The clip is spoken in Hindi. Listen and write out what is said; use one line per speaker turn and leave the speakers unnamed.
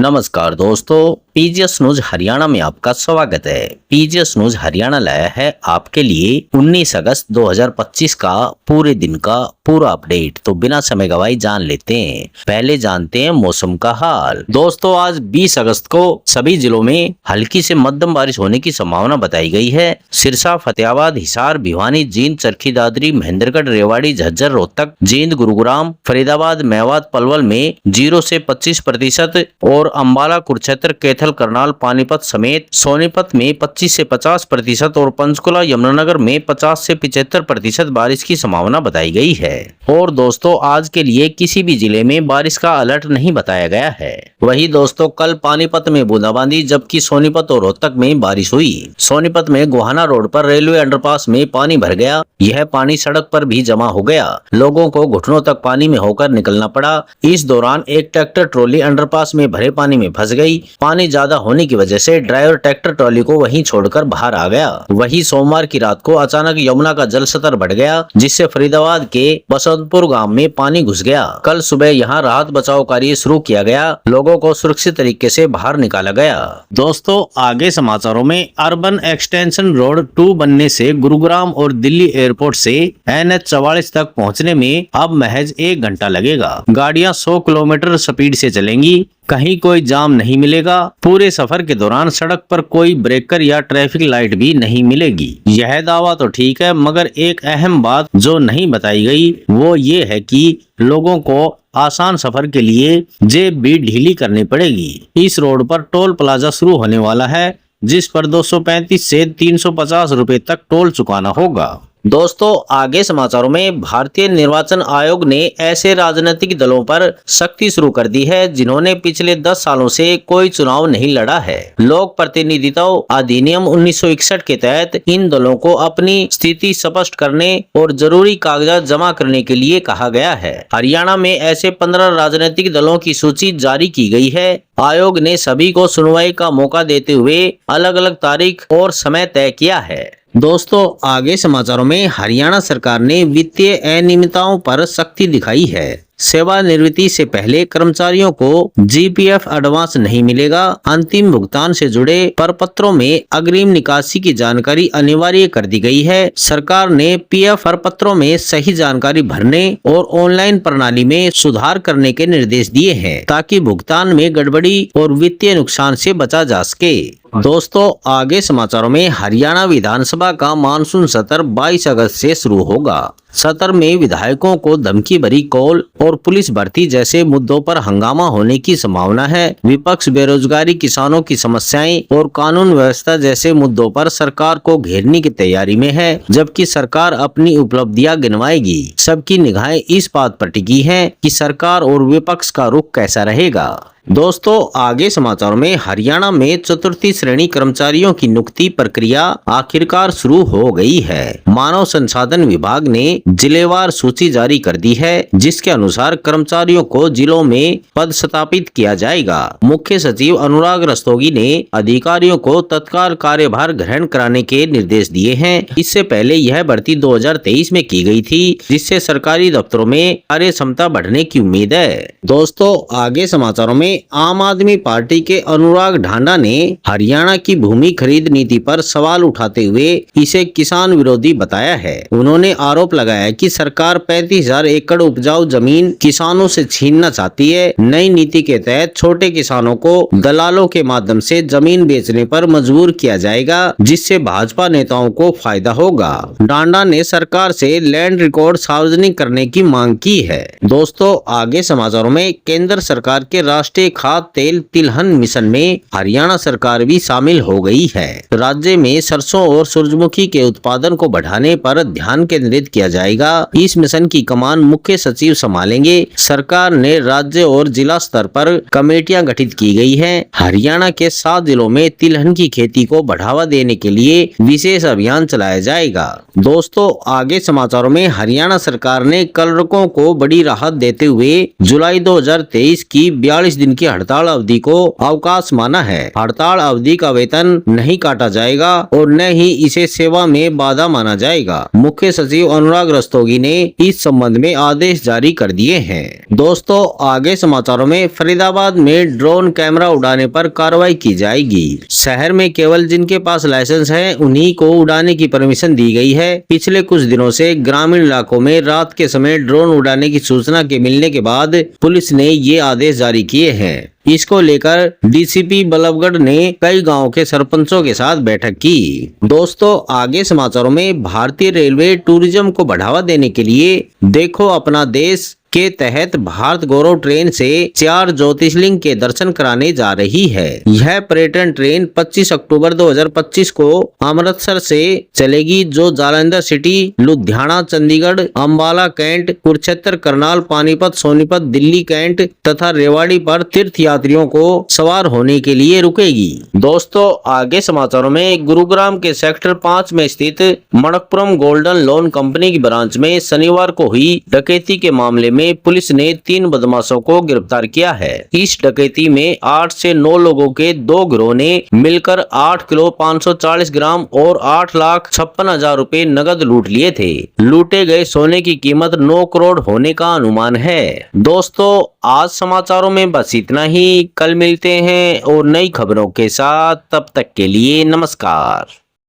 नमस्कार दोस्तों, पीजीएस न्यूज हरियाणा में आपका स्वागत है। पीजीएस न्यूज हरियाणा लाया है आपके लिए 19 अगस्त 2025 का पूरे दिन का पूरा अपडेट। तो बिना समय गवाए जान लेते हैं। पहले जानते हैं मौसम का हाल। दोस्तों, आज 20 अगस्त को सभी जिलों में हल्की से मध्यम बारिश होने की संभावना बताई गई है। सिरसा, फतेहाबाद, हिसार, भिवानी, जींद, चरखी दादरी, महेंद्रगढ़, रेवाड़ी, झज्जर, रोहतक, जींद, गुरुग्राम, फरीदाबाद, मेवात, पलवल में 0 से 25% और अंबाला, कुरुक्षेत्र, कैथल, करनाल, पानीपत समेत सोनीपत में 25 से 50% और पंचकुला, यमुनानगर में 50 से 75% बारिश की संभावना बताई गई है। और दोस्तों, आज के लिए किसी भी जिले में बारिश का अलर्ट नहीं बताया गया है। वही दोस्तों, कल पानीपत में बूंदाबांदी जबकि सोनीपत और रोहतक में बारिश हुई। सोनीपत में गोहाना रोड पर रेलवे अंडरपास में पानी भर गया। यह पानी सड़क पर भी जमा हो गया। लोगों को घुटनों तक पानी में होकर निकलना पड़ा। इस दौरान एक ट्रैक्टर ट्रॉली अंडरपास में भरे पानी में फंस गई। पानी ज्यादा होने की वजह से ड्राइवर ट्रैक्टर ट्रॉली को वहीं छोड़कर बाहर आ गया। वहीं सोमवार की रात को अचानक यमुना का जल स्तर बढ़ गया, जिससे फरीदाबाद के बसंतपुर गांव में पानी घुस गया। कल सुबह यहां राहत बचाव कार्य शुरू किया गया। लोगों को सुरक्षित तरीके से बाहर निकाला गया। दोस्तों, आगे समाचारों में अर्बन एक्सटेंशन रोड 2 बनने से गुरुग्राम और दिल्ली एयरपोर्ट से NH 44 तक पहुंचने में अब महज 1 घंटा लगेगा। गाड़ियां 100 किलोमीटर स्पीड से चलेंगी। कहीं कोई जाम नहीं मिलेगा। पूरे सफर के दौरान सड़क पर कोई ब्रेकर या ट्रैफिक लाइट भी नहीं मिलेगी। यह दावा तो ठीक है, मगर एक अहम बात जो नहीं बताई गई वो ये है कि लोगों को आसान सफर के लिए जेब भी ढीली करनी पड़ेगी। इस रोड पर टोल प्लाजा शुरू होने वाला है, जिस पर 235 से 350 रुपए तक टोल चुकाना होगा। दोस्तों, आगे समाचारों में भारतीय निर्वाचन आयोग ने ऐसे राजनीतिक दलों पर सख्ती शुरू कर दी है जिन्होंने पिछले 10 सालों से कोई चुनाव नहीं लड़ा है। लोक प्रतिनिधित्व अधिनियम 1961 के तहत इन दलों को अपनी स्थिति स्पष्ट करने और जरूरी कागजात जमा करने के लिए कहा गया है। हरियाणा में ऐसे 15 राजनीतिक दलों की सूची जारी की गई है। आयोग ने सभी को सुनवाई का मौका देते हुए अलग अलग तारीख और समय तय किया है। दोस्तों, आगे समाचारों में हरियाणा सरकार ने वित्तीय अनियमितताओं पर सख्ती दिखाई है। सेवानिवृत्ति से पहले कर्मचारियों को GPF एडवांस नहीं मिलेगा। अंतिम भुगतान से जुड़े प्रपत्रों में अग्रिम निकासी की जानकारी अनिवार्य कर दी गई है। सरकार ने PF प्रपत्रों में सही जानकारी भरने और ऑनलाइन प्रणाली में सुधार करने के निर्देश दिए हैं, ताकि भुगतान में गड़बड़ी और वित्तीय नुकसान से बचा जा सके। दोस्तों, आगे समाचारों में हरियाणा विधानसभा का मानसून सत्र 22 अगस्त से शुरू होगा। सत्र में विधायकों को धमकी भरी कॉल और पुलिस भर्ती जैसे मुद्दों पर हंगामा होने की संभावना है। विपक्ष बेरोजगारी, किसानों की समस्याएं और कानून व्यवस्था जैसे मुद्दों पर सरकार को घेरने की तैयारी में है, जबकि सरकार अपनी उपलब्धियां गिनवाएगी। सबकी निगाहें इस बात पर टिकी हैं कि सरकार और विपक्ष का रुख कैसा रहेगा। दोस्तों, आगे समाचारों में हरियाणा में चतुर्थी श्रेणी कर्मचारियों की नियुक्ति प्रक्रिया आखिरकार शुरू हो गई है। मानव संसाधन विभाग ने जिलेवार सूची जारी कर दी है, जिसके अनुसार कर्मचारियों को जिलों में पदस्थापित किया जाएगा। मुख्य सचिव अनुराग रस्तोगी ने अधिकारियों को तत्काल कार्यभार ग्रहण कराने के निर्देश दिए हैं। इससे पहले यह भर्ती 2023 में की गई थी, जिससे सरकारी दफ्तरों में कार्य क्षमता बढ़ने की उम्मीद है। दोस्तों, आगे समाचारों में आम आदमी पार्टी के अनुराग ढांडा ने हरियाणा की भूमि खरीद नीति पर सवाल उठाते हुए इसे किसान विरोधी बताया है। उन्होंने आरोप लगाया कि सरकार 35,000 एकड़ उपजाऊ जमीन किसानों से छीनना चाहती है। नई नीति के तहत छोटे किसानों को दलालों के माध्यम से जमीन बेचने पर मजबूर किया जाएगा, जिससे भाजपा नेताओं को फायदा होगा। डांडा ने सरकार से लैंड रिकॉर्ड सार्वजनिक करने की मांग की है। दोस्तों, आगे समाचारों में केंद्र सरकार के राष्ट्रीय खाद्य तेल तिलहन मिशन में हरियाणा सरकार भी शामिल हो गई है। राज्य में सरसों और सूरजमुखी के उत्पादन को बढ़ाने पर ध्यान केंद्रित किया जाएगा। इस मिशन की कमान मुख्य सचिव संभालेंगे। सरकार ने राज्य और जिला स्तर पर कमेटियां गठित की गई हैं। हरियाणा के 7 जिलों में तिलहन की खेती को बढ़ावा देने के लिए विशेष अभियान चलाया जाएगा। दोस्तों, आगे समाचारों में हरियाणा सरकार ने कलरकों को बड़ी राहत देते हुए जुलाई 2023 की 42 दिन दिन की हड़ताल अवधि को अवकाश माना है। हड़ताल अवधि का वेतन नहीं काटा जाएगा और न ही इसे सेवा में बाधा माना जाएगा। मुख्य सचिव अनुराग रस्तोगी ने इस संबंध में आदेश जारी कर दिए हैं। दोस्तों, आगे समाचारों में फरीदाबाद में ड्रोन कैमरा उड़ाने पर कार्रवाई की जाएगी। शहर में केवल जिनके पास लाइसेंस है उन्हीं को उड़ाने की परमिशन दी गई है। पिछले कुछ दिनों से ग्रामीण इलाकों में रात के समय ड्रोन उड़ाने की सूचना के मिलने के बाद पुलिस ने ये आदेश जारी किए हैं। इसको लेकर डीसीपी बल्लभगढ़ ने कई गांवों के सरपंचों के साथ बैठक की। दोस्तों, आगे समाचारों में भारतीय रेलवे टूरिज्म को बढ़ावा देने के लिए देखो अपना देश के तहत भारत गौरव ट्रेन से 4 ज्योतिर्लिंग के दर्शन कराने जा रही है। यह पर्यटन ट्रेन 25 अक्टूबर 2025 को अमृतसर से चलेगी, जो Jalandhar city, Ludhiana, Chandigarh, Ambala cantt, Kurukshetra, Karnal, Panipat, Sonipat, Delhi cantt तथा रेवाड़ी पर तीर्थ यात्रियों को सवार होने के लिए रुकेगी। दोस्तों, आगे समाचारों में गुरुग्राम के सेक्टर 5 में स्थित मणकपुरम गोल्डन लोन कंपनी की ब्रांच में शनिवार को हुई डकैती के मामले में पुलिस ने 3 बदमाशों को गिरफ्तार किया है। इस डकैती में 8 से 9 लोगों के 2 गिरोह ने मिलकर 8 किलो 540 ग्राम और 8,56,000 रुपए नगद लूट लिए थे। लूटे गए सोने की कीमत 9 करोड़ होने का अनुमान है। दोस्तों, आज समाचारों में बस इतना ही। कल मिलते हैं और नई खबरों के साथ। तब तक के लिए नमस्कार।